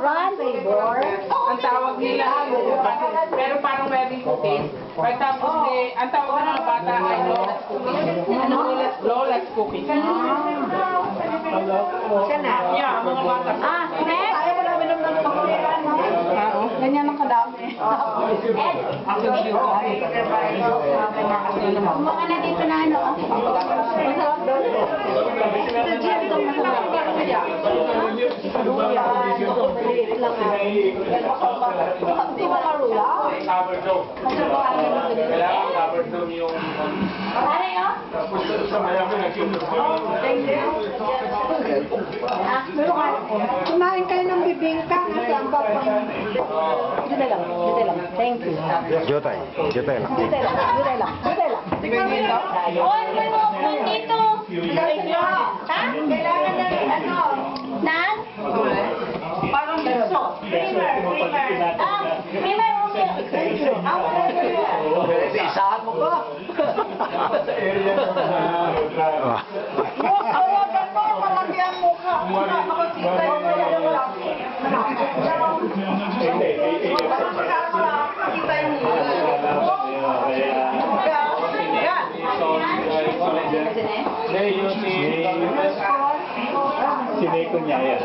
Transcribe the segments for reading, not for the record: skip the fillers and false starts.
Run, flavor. Ang tawag nila, pero parang wedding cookies. Pagtapos ang tawag ng mga bata ay Lola's cookies. Ano? Lola's cookies. Siya na. Yeah, mga bata. Next. Ayaw mo namin ng pagkuliran, no? Ganyan ang kadami. Ed. Mga na dito na ano. Masarap doon. Sa gym doon masarap. Hindi ba marula? Covered daw. Kailangan covered daw yung... Pare, oh? Tapos sa Miami, Kumain kayo ng bibingka. Nasaan ba pang... Dito lang. Thank you. Jotay lang. Dito lang. Tingnan mo ito. Oy, may mga dito. Ha? Kailangan na ano? Nan? Parang gusto. Creamer. Creamer, okay. Isahan mo ba? Hawakan mo, malaki ang mukha. Makakita yung malaki. Makakita yung si Neko niya yan.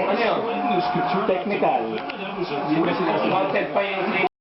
Ano yun? Technical. Content pa yung